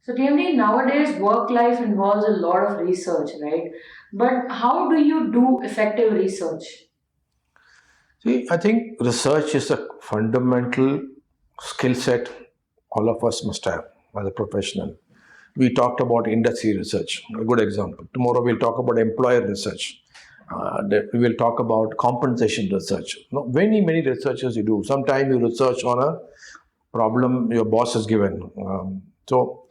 So, TMD, nowadays work life involves a lot of research, right? But how do you do effective research? See, I think research is a fundamental skill set all of us must have as a professional. We talked about industry research, a good example. Tomorrow we'll talk about employer research. We will talk about compensation research. Now, many researches you do. Sometimes you research on a problem your boss has given. So,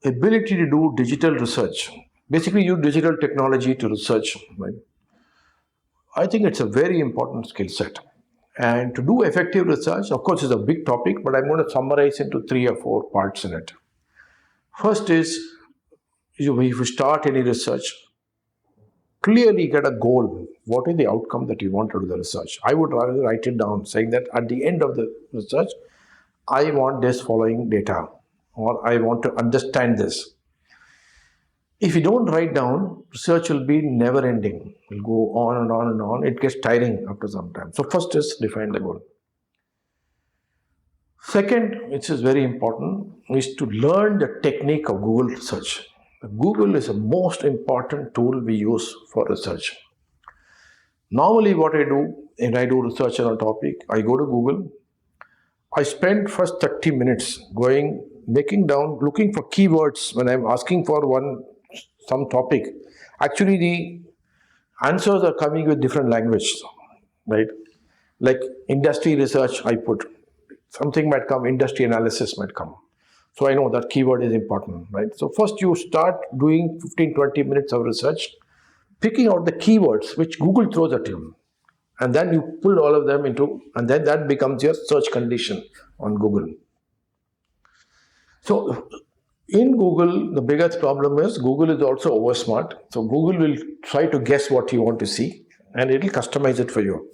ability to do digital research. Basically, use digital technology to research. Right? I think it's a very important skill set. And to do effective research, of course, is a big topic, but I'm going to summarize into three or four parts in it. First is, if you start any research, clearly get a goal. What is the outcome that you want to do the research? I would rather write it down, saying that at the end of the research, I want this following data, or I want to understand this. If you don't write down, research will be never ending. It will go on and on and on. It gets tiring after some time. So first is define the goal. Second, which is very important, is to learn the technique of Google search. Google is the most important tool we use for research. Normally, what I do when I do research on a topic, I go to Google. I spend first 30 minutes going, making down, looking for keywords when I'm asking for some topic. Actually, the answers are coming with different language, right? Like industry research, I put something might come, industry analysis might come. So I know that keyword is important, right? So first you start doing 15, 20 minutes of research, picking out the keywords which Google throws at you. And then you pull all of them into, and then that becomes your search condition on Google. So in Google, the biggest problem is Google is also over smart. So Google will try to guess what you want to see and it will customize it for you.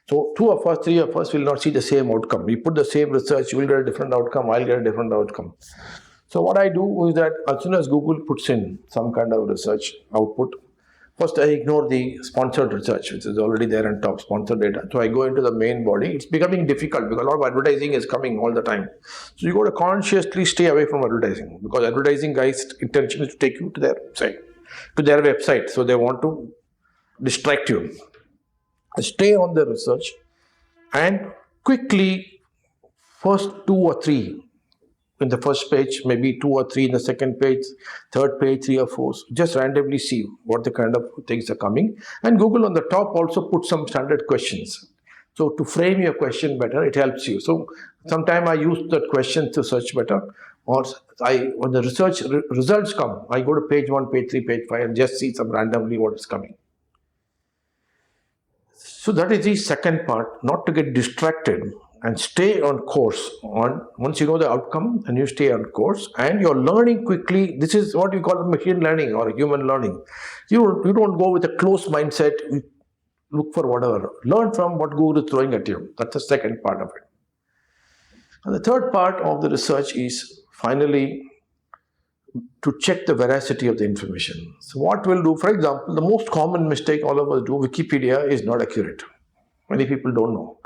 So two of us, three of us will not see the same outcome. We put the same research, you will get a different outcome, I'll get a different outcome. So what I do is that as soon as Google puts in some kind of research output, first I ignore the sponsored research, which is already there on top, sponsored data. So I go into the main body. It's becoming difficult because a lot of advertising is coming all the time. So you got to consciously stay away from advertising because advertising guys' intention is to take you to their website. So they want to distract you. Stay on the research and quickly first two or three in the first page, maybe two or three in the second page, third page, three or four. Just randomly see what the kind of things are coming. And Google on the top also put some standard questions. So to frame your question better, it helps you. So sometimes I use that question to search better. Or when the research results come, I go to page 1, page 3, page 5 and just see some randomly what is coming. So that is the second part, not to get distracted and stay on course. Once you know the outcome and you stay on course and you're learning quickly, this is what you call machine learning or human learning. You don't go with a closed mindset, look for whatever. Learn from what Google is throwing at you. That's the second part of it. And the third part of the research is finally to check the veracity of the information. So what we'll do, for example, the most common mistake all of us do, Wikipedia is not accurate. Many people don't know.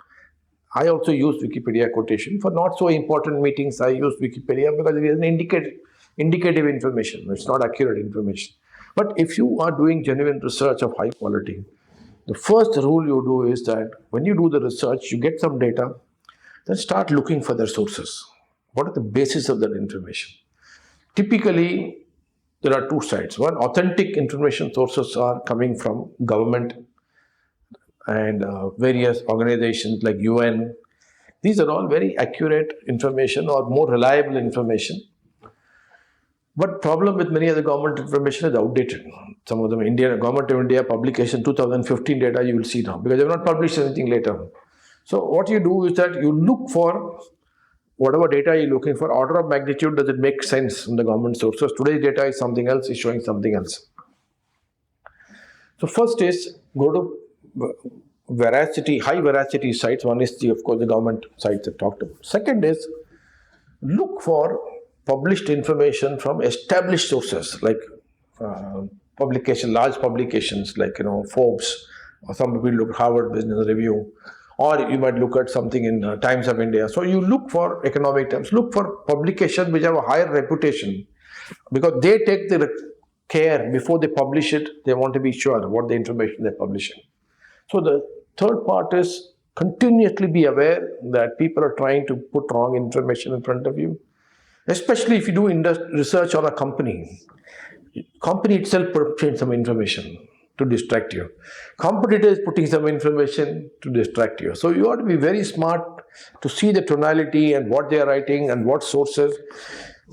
I also use Wikipedia quotation. For not so important meetings, I use Wikipedia because it is an indicative information. It's not accurate information. But if you are doing genuine research of high quality, the first rule you do is that when you do the research, you get some data, then start looking for their sources. What are the basis of that information? Typically, there are two sides. One, authentic information sources are coming from government and various organizations like UN. These are all very accurate information or more reliable information. But problem with many of the government information is outdated. Some of them, Government of India publication 2015 data you will see now because they have not published anything later. So what you do is that you look for whatever data you're looking for, order of magnitude, does it make sense from the government sources? Today's data is something else, is showing something else. So first is go to high veracity sites. One is of course the government sites I talked about. Second is look for published information from established sources like large publications like Forbes, or some people look at Harvard Business Review, or you might look at something in Times of India. So you look for economic terms, look for publications which have a higher reputation, because they take the care before they publish it. They want to be sure what the information they're publishing. So the third part is continuously be aware that people are trying to put wrong information in front of you, especially if you do research on a company. Company itself putting some information to distract you. Competitor is putting some information to distract you. So you have to be very smart to see the tonality and what they are writing and what sources.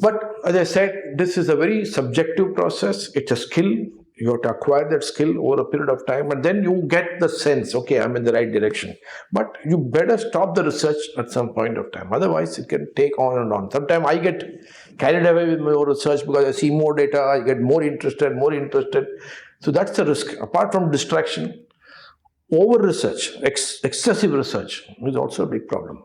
But as I said, this is a very subjective process. It's a skill. You have to acquire that skill over a period of time, and then you get the sense, okay, I'm in the right direction. But you better stop the research at some point of time. Otherwise, it can take on and on. Sometimes I get carried away with my own research because I see more data, I get more interested, more interested. So that's the risk. Apart from distraction, over research, excessive research is also a big problem.